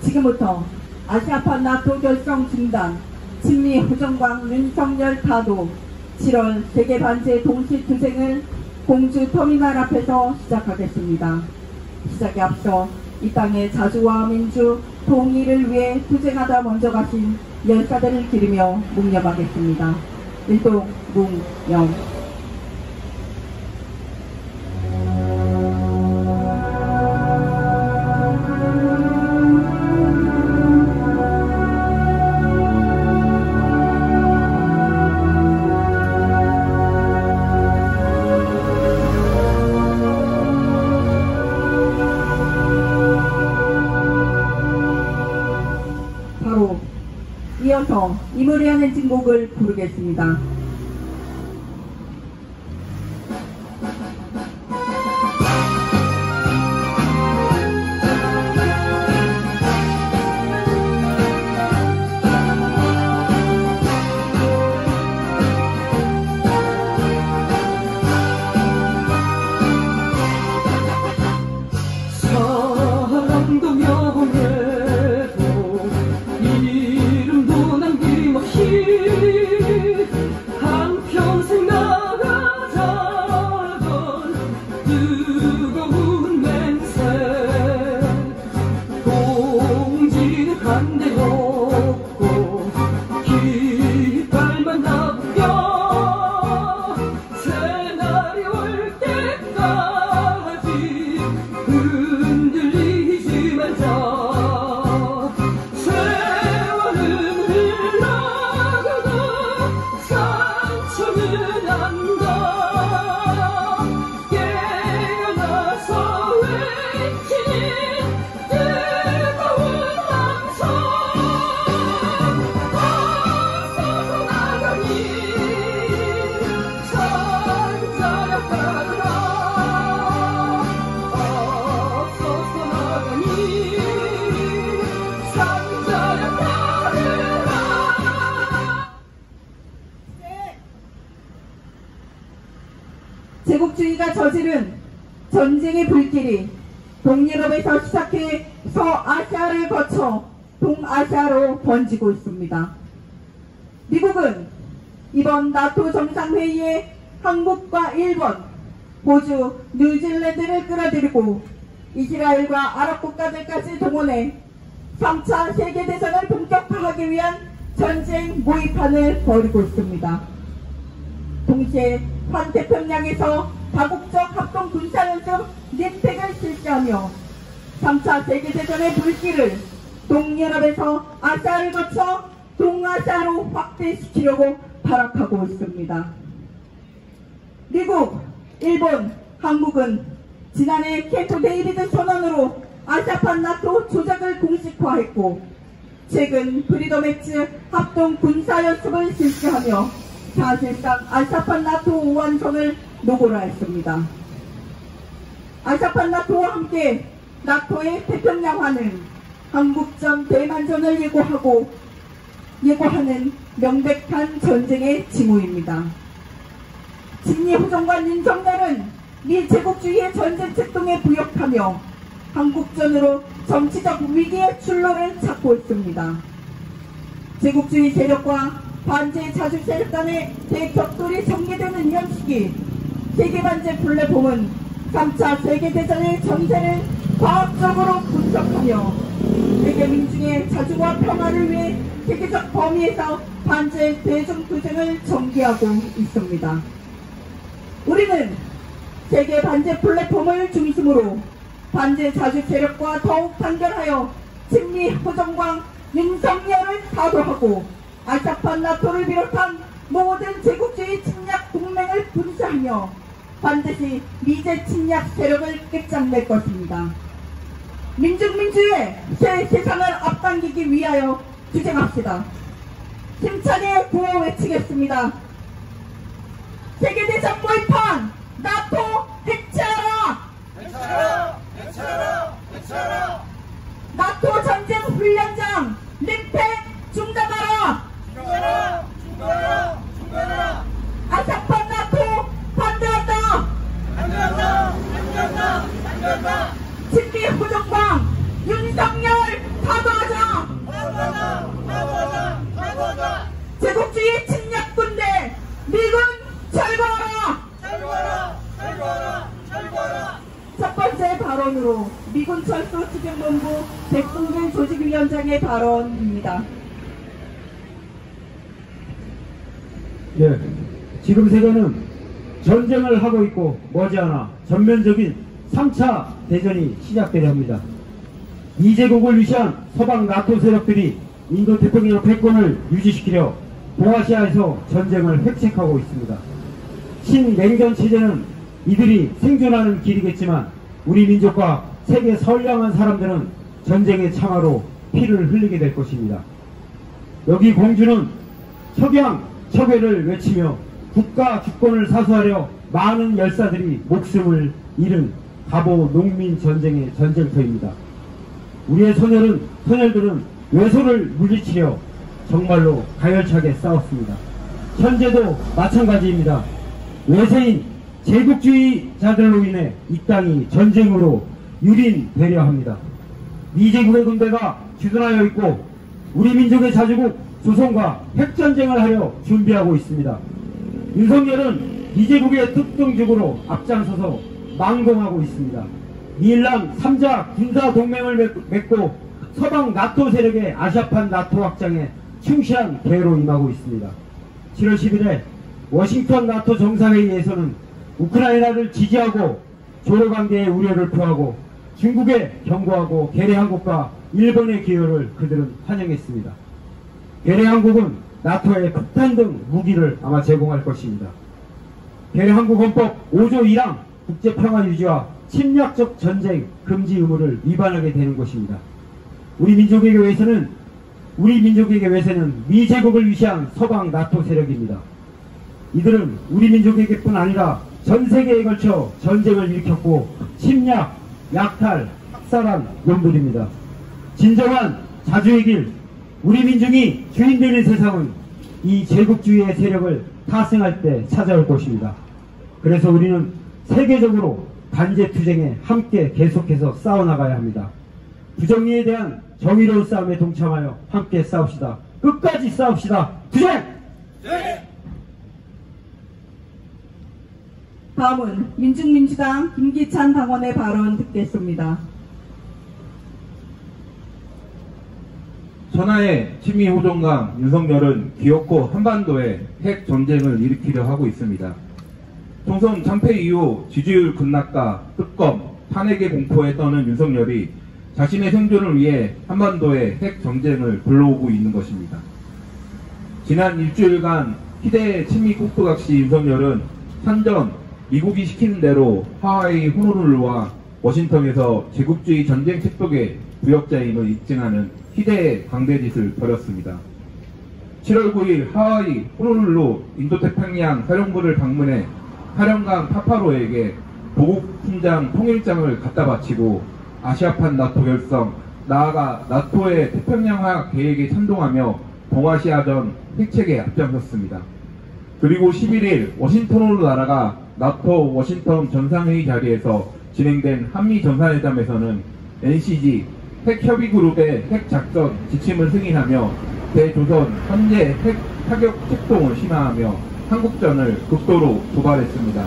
지금부터 아시아판 나토 결성 중단, 친미 호정광 윤석열 타도 7월 세계 반제 동시 투쟁을 공주 터미널 앞에서 시작하겠습니다. 시작에 앞서 이 땅의 자주와 민주, 통일을 위해 투쟁하다 먼저 가신 열사들을 기리며 묵념하겠습니다. 일동 묵념. 이어서 이무리한 행진곡을 부르겠습니다. 사랑도 명예도 한평생 나가자던 뜨거운 맹세 공지는 간대 없고 깃발만 나부겨 새날이 올 때까지 흔들리지 말자. 제국주의가 저지른 전쟁의 불길이 동유럽에서 시작해 서아시아를 거쳐 동아시아로 번지고 있습니다. 미국은 이번 나토 정상회의에 한국과 일본, 호주, 뉴질랜드를 끌어들이고 이스라엘과 아랍 국가들까지 동원해 3차 세계대전을 본격화하기 위한 전쟁 모의판을 벌이고 있습니다. 동시에 환태평양에서 다국적 합동 군사연습 림팩을 실시하며 3차 세계대전의 불길을 동유럽에서 아시아를 거쳐 동아시아로 확대시키려고 발악하고 있습니다. 미국, 일본, 한국은 지난해 캠프 데이비드 선언으로 아시아판 나토 조작을 공식화했고 최근 프리덤 엑스 합동 군사연습을 실시하며 사실상 아시아판 나토 완성을 노골화했습니다. 아시아판 나토와 함께 나토의 태평양화는 한국전 대만전을 예고하는 명백한 전쟁의 징후입니다. 친미 호정관 윤석열은 미 제국주의의 전쟁 책동에 부역하며 한국전으로 정치적 위기의 출로를 찾고 있습니다. 제국주의 세력과 반제 자주 세력 간의 대격돌이 전개되는 이런 시기 세계반제 플랫폼은 3차 세계대전의 전세를 과학적으로 분석하며 세계 민중의 자주와 평화를 위해 세계적 범위에서 반제 대중투쟁을 전개하고 있습니다. 우리는 세계 반제 플랫폼을 중심으로 반제 자주 세력과 더욱 단결하여 친미 호정광 윤석열을 사도하고 아시아판 나토를 비롯한 모든 제국주의 침략 동맹을 분쇄하며 반드시 미제 침략 세력을 끝장낼 것입니다. 민중민주의 새 세상을 앞당기기 위하여 투쟁합시다. 힘차게 구호 외치겠습니다. 세계대전 모의판 나토 해체하라! 해체하라! 해체하라! 해체하라! 나토 전쟁 훈련장 림팩 중단하라! 중단하라! 중단하라! 중단하라! 아시아판 나토 반대한다! 반대한다! 반대한다! 반대한다! 친미 호정광 윤석열 사도! 경찰서 추경본부 백동근 조직위원장의 발언입니다. 예, 지금 세계는 전쟁을 하고 있고 머지않아 전면적인 3차 대전이 시작되려 합니다. 이제국을 위시한 서방 나토 세력들이 인도태평양 패권을 유지시키려 동아시아에서 전쟁을 획책하고 있습니다. 신냉전 체제는 이들이 생존하는 길이겠지만 우리 민족과 세계 선량한 사람들은 전쟁의 참화로 피를 흘리게 될 것입니다. 여기 공주는 석양 척외를 외치며 국가 주권을 사수하려 많은 열사들이 목숨을 잃은 가보 농민 전쟁의 전쟁터입니다. 우리의 소녀들은 외소를 물리치려 정말로 가열차게 싸웠습니다. 현재도 마찬가지입니다. 외세인 제국주의자들로 인해 이 땅이 전쟁으로 유린되려 합니다. 미제국의 군대가 주둔하여 있고 우리 민족의 자주국 조선과 핵전쟁을 하려 준비하고 있습니다. 윤석열은 미제국의 특등죽으로 앞장서서 망공하고 있습니다. 미일남 3자 군사동맹을 맺고 서방 나토 세력의 아시아판 나토 확장에 충실한 대로 임하고 있습니다. 7월 10일에 워싱턴 나토 정상회의에서는 우크라이나를 지지하고 조로관계의 우려를 표하고 중국에 경고하고 괴뢰한국과 일본의 기여를 그들은 환영했습니다. 괴뢰한국은 나토에 폭탄 등 무기를 아마 제공할 것입니다. 괴뢰한국 헌법 5조 1항 국제평화 유지와 침략적 전쟁 금지 의무를 위반하게 되는 것입니다. 우리 민족에게 외세는 미제국을 위시한 서방 나토 세력입니다. 이들은 우리 민족에게뿐 아니라 전 세계에 걸쳐 전쟁을 일으켰고 침략, 약탈, 학살한 놈들입니다. 진정한 자주의 길, 우리 민중이 주인되는 세상은 이 제국주의의 세력을 타승할 때 찾아올 것입니다. 그래서 우리는 세계적으로 간제투쟁에 함께 계속해서 싸워나가야 합니다. 부정리에 대한 정의로운 싸움에 동참하여 함께 싸웁시다. 끝까지 싸웁시다. 투쟁! 네. 다음은 민중민주당 김기찬 당원의 발언 듣겠습니다. 천하의 친미 호종강 윤석열은 기어코 한반도에 핵 전쟁을 일으키려 하고 있습니다. 총선 참패 이후 지지율 급락과 특검, 탄핵의 공포에 떠는 윤석열이 자신의 생존을 위해 한반도에 핵 전쟁을 불러오고 있는 것입니다. 지난 일주일간 희대의 친미 꼭두각시 윤석열은 산전 미국이 시키는 대로 하와이 호놀룰루와 워싱턴에서 제국주의 전쟁 척독의 부역자임을 입증하는 희대의 광대짓을 벌였습니다. 7월 9일 하와이 호놀룰루 인도태평양 사령부를 방문해 사령관 파파로에게 보국 훈장 통일장을 갖다 바치고 아시아판 나토 결성, 나아가 나토의 태평양화 계획에 찬동하며 동아시아전 획책에 앞장섰습니다. 그리고 11일 워싱턴으로 날아가 나토 워싱턴 정상회의 자리에서 진행된 한미 정상회담에서는 NCG 핵협의그룹의 핵작전 지침을 승인하며 대조선 현재 핵 타격 책동을 심화하며 한국전을 극도로 도발했습니다.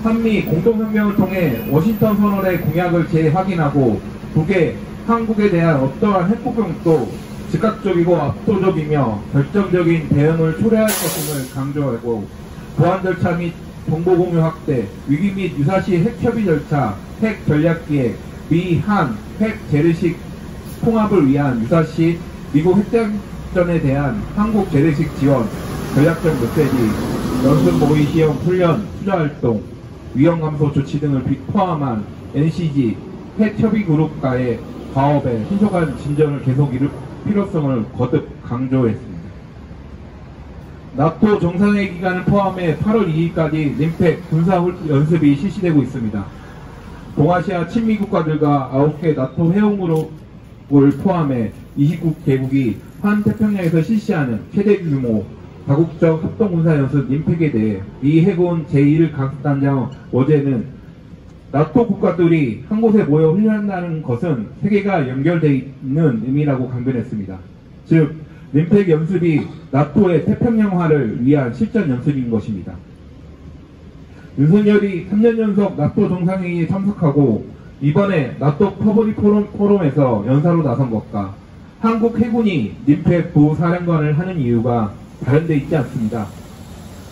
한미 공동성명을 통해 워싱턴 선언의 공약을 재확인하고 북의 한국에 대한 어떠한 핵폭격도 즉각적이고 압도적이며 결정적인 대응을 초래할 것임을 강조하고 보안 절차 및 정보공유 확대, 위기 및 유사시 핵협의 절차, 핵 전략기획, 미, 한, 핵 재래식 통합을 위한 유사시 미국 핵작전에 대한 한국 재래식 지원, 전략적 메시지, 연습 모의 시험 훈련, 투자활동, 위험 감소 조치 등을 포함한 NCG 핵협의 그룹과의 과업에 신속한 진전을 계속 이룰 필요성을 거듭 강조했습니다. 나토 정상회의 기간을 포함해 8월 2일까지 림팩 군사연습이 실시되고 있습니다. 동아시아 친미 국가들과 9개 나토 회원국을 포함해 29개국이 환태평양에서 실시하는 최대 규모 다국적 합동군사연습 림팩에 대해 미 해군 제1강습단장 어제는 나토 국가들이 한 곳에 모여 훈련한다는 것은 세계가 연결되어 있는 의미라고 강변했습니다. 즉, 림팩 연습이 나토의 태평양화를 위한 실전 연습인 것입니다. 윤석열이 3년 연속 나토 정상회의에 참석하고 이번에 나토 퍼블릭 포럼에서 연사로 나선 것과 한국 해군이 림팩 부사령관을 하는 이유가 다른 데 있지 않습니다.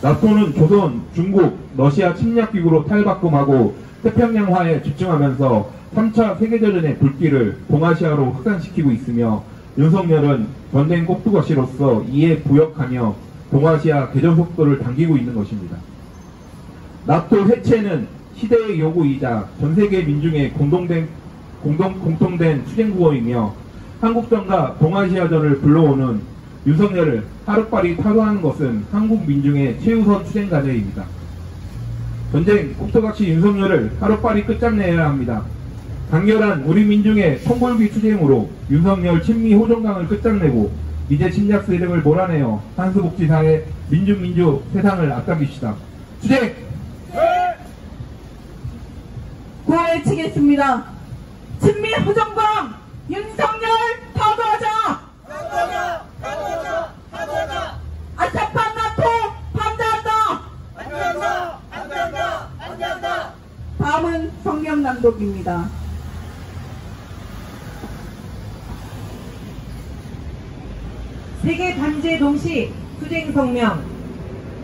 나토는 조선, 중국, 러시아 침략기구로 탈바꿈하고 태평양화에 집중하면서 3차 세계대전의 불길을 동아시아로 확산시키고 있으며 윤석열은 전쟁 꼭두가시로서 이에 부역하며 동아시아 개전 속도를 당기고 있는 것입니다. 나토 해체는 시대의 요구이자 전세계 민중의 공통된 투쟁구호이며 한국전과 동아시아전을 불러오는 윤석열을 하루빨리 타도하는 것은 한국 민중의 최우선 투쟁 과제입니다. 전쟁 꼭두각시 윤석열을 하루빨리 끝장내야 합니다. 강렬한 우리 민중의 총궐기 투쟁으로 윤석열 친미 호종강을 끝장내고 이제 침략 세력을 몰아내어 한수복지사의 민주 세상을 앞당깁시다. 투쟁! 고해치겠습니다. 친미 호정광 윤석열 타도하자! 타도하자! 아차판 나토 반대한다! 안돼한다! 다음은 성명 낭독입니다. 세계 반제 동시 투쟁 성명.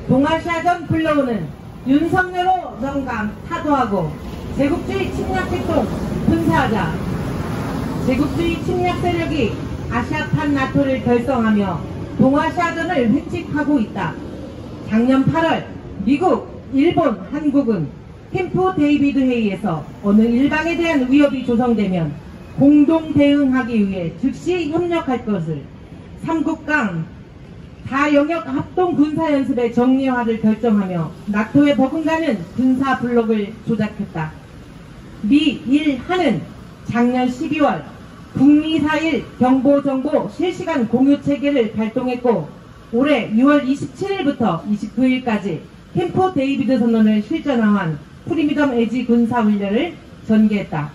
동아시아전 불러오는 윤석열호 정강 타도하고 제국주의 침략 활동 분사하자. 제국주의 침략 세력이 아시아판 나토를 결성하며 동아시아전을 획칙하고 있다. 작년 8월 미국, 일본, 한국은 캠프 데이비드 회의에서 어느 일방에 대한 위협이 조성되면 공동 대응하기 위해 즉시 협력할 것을 삼국 간 다영역 합동 군사연습의 정례화를 결정하며 나토에 버금가는 군사 블록을 조작했다. 미, 일, 한은 작년 12월 북미 4일 경보정보 실시간 공유체계를 발동했고 올해 6월 27일부터 29일까지 캠프 데이비드 선언을 실전화한 프리미덤 에지 군사훈련을 전개했다.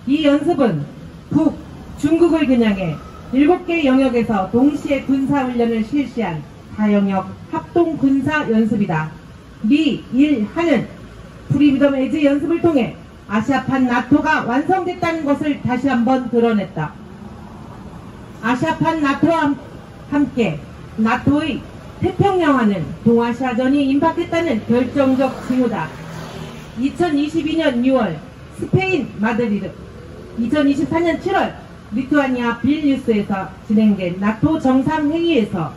이 연습은 북, 중국을 겨냥해 7개 영역에서 동시에 군사훈련을 실시한 다영역 합동 군사 연습이다. 미, 일, 한은 프리미덤 에지 연습을 통해 아시아판 나토가 완성됐다는 것을 다시 한번 드러냈다. 아시아판 나토와 함께 나토의 태평양화는 동아시아전이 임박했다는 결정적 징후다. 2022년 6월 스페인 마드리드, 2024년 7월 리투아니아 빌뉴스에서 진행된 나토 정상회의에서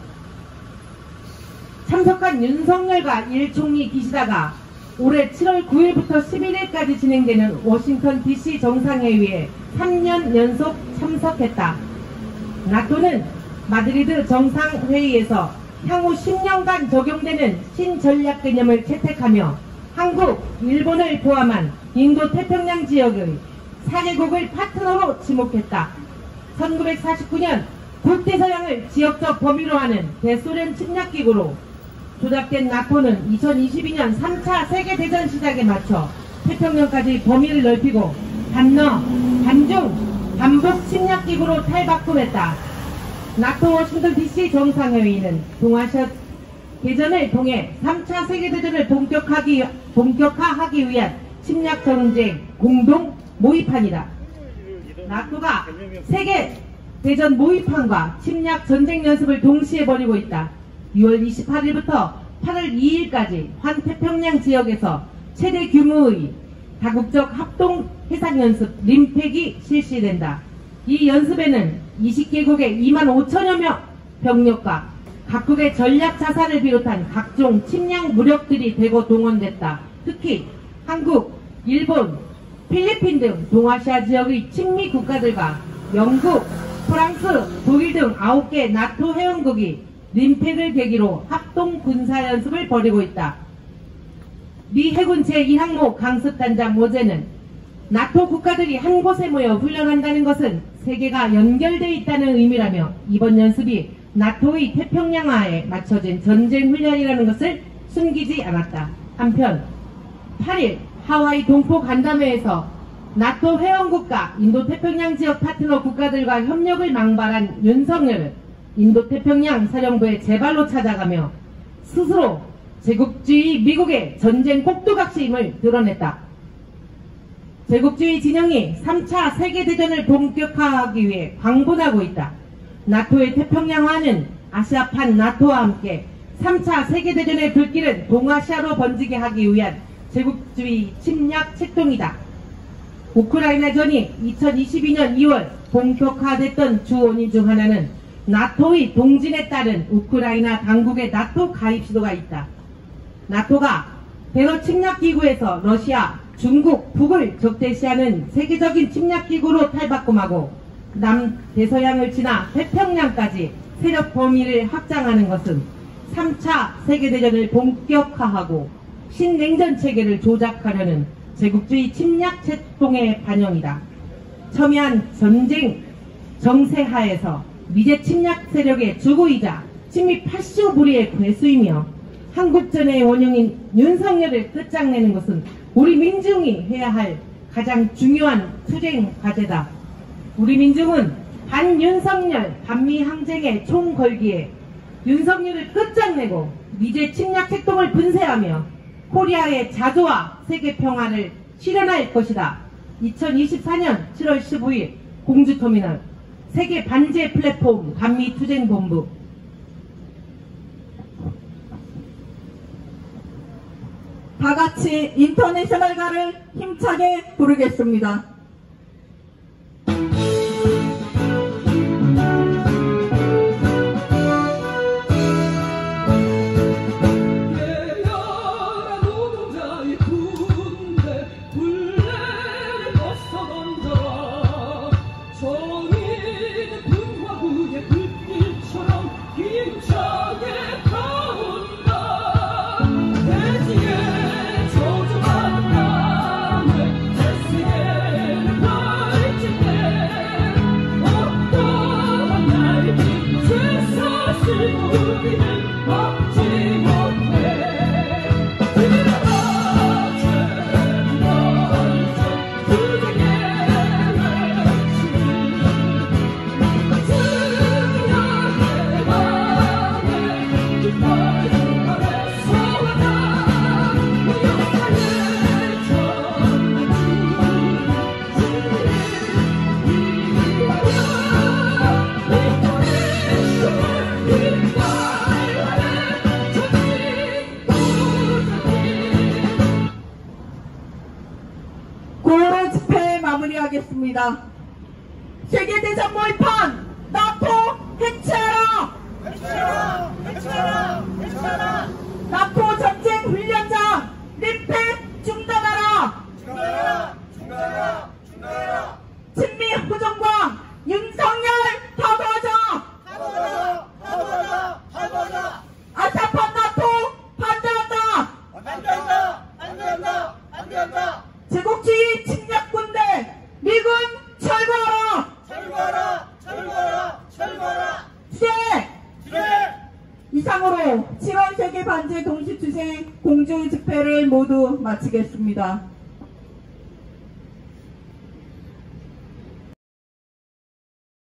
참석한 윤석열과 일총리 기시다가 올해 7월 9일부터 11일까지 진행되는 워싱턴 DC 정상회의에 3년 연속 참석했다. 나토는 마드리드 정상회의에서 향후 10년간 적용되는 신전략 개념을 채택하며 한국, 일본을 포함한 인도 태평양 지역의 4개국을 파트너로 지목했다. 1949년 북대서양을 지역적 범위로 하는 대소련 침략기구로 조작된 나토는 2022년 3차 세계대전 시작에 맞춰 태평양까지 범위를 넓히고 반러, 반중, 반복 침략기구로 탈바꿈했다. 나토 워싱턴 DC 정상회의는 동아시아 개전을 통해 3차 세계대전을 본격화하기 위한 침략 전쟁 공동 모의판이다. 나토가 세계대전 모의판과 침략 전쟁 연습을 동시에 벌이고 있다. 6월 28일부터 8월 2일까지 환태평양 지역에서 최대 규모의 다국적 합동 해상연습 림팩이 실시된다. 이 연습에는 20개국의 2만 5천여 명 병력과 각국의 전략 자산을 비롯한 각종 침략 무력들이 대거 동원됐다. 특히 한국, 일본, 필리핀 등 동아시아 지역의 친미 국가들과 영국, 프랑스, 독일 등 9개 나토 회원국이 림팩을 계기로 합동 군사연습을 벌이고 있다. 미 해군 제2항모 강습단장 모제는 나토 국가들이 한 곳에 모여 훈련한다는 것은 세계가 연결되어 있다는 의미라며 이번 연습이 나토의 태평양화에 맞춰진 전쟁 훈련이라는 것을 숨기지 않았다. 한편 8일 하와이 동포 간담회에서 나토 회원국과 인도태평양 지역 파트너 국가들과 협력을 망발한 윤석열은 인도태평양 사령부의 제발로 찾아가며 스스로 제국주의 미국의 전쟁 꼭두각시임을 드러냈다. 제국주의 진영이 3차 세계대전을 본격화하기 위해 광분하고 있다. 나토의 태평양화는 아시아판 나토와 함께 3차 세계대전의 불길은 동아시아로 번지게 하기 위한 제국주의 침략 책동이다. 우크라이나전이 2022년 2월 본격화됐던 주 원인 중 하나는 나토의 동진에 따른 우크라이나 당국의 나토 가입 시도가 있다. 나토가 대러 침략기구에서 러시아, 중국, 북을 적대시하는 세계적인 침략기구로 탈바꿈하고 남대서양을 지나 태평양까지 세력 범위를 확장하는 것은 3차 세계대전을 본격화하고 신냉전 체계를 조작하려는 제국주의 침략 책동의 반영이다. 첨예한 전쟁 정세하에서 미제 침략 세력의 주구이자 친미 85부리의 괴수이며 한국전의 원흉인 윤석열을 끝장내는 것은 우리 민중이 해야 할 가장 중요한 투쟁 과제다. 우리 민중은 반윤석열 반미항쟁의 총걸기에 윤석열을 끝장내고 미제 침략 책동을 분쇄하며 코리아의 자주와 세계 평화를 실현할 것이다. 2024년 7월 15일 공주터미널 세계 반제 플랫폼 반미투쟁본부. 다 같이 인터내셔널가를 힘차게 부르겠습니다. 예열한 노동자의 군대 굴레를 벗어 던져라. 정의는 분화구의 불길처럼 힘차게 타온다. 대지에 조종한 땅을 대세계를 넓힐 때 어떠한 날이 쇠사실 우리는 막지 못해. 들어라 제발 투쟁의 외침 승리의 방에 깃발 아래서 와라. 역사의 전주 승리를 위하여 구호로 집회 마무리하겠습니다. 세계대전 모의판 나토 해체하라! 해체하라! 해체하라! 해체하라! 나토 전쟁 훈련장 밀폐 중단하라! 중단하라! 중단하라! 중단하라! 친미 호정광 윤석열 타도하자! 타도하자! 타도하자! 타도하자! 아사판 나토 반대한다! 반대한다! 반대한다! 반대한다! 제국주의 침략군대 미군 철거하라! 철거하라! 철거하라! 철거하라! 투쟁! 그래! 이상으로 7월 세계 반제 동시투쟁 공주 집회를 모두 마치겠습니다.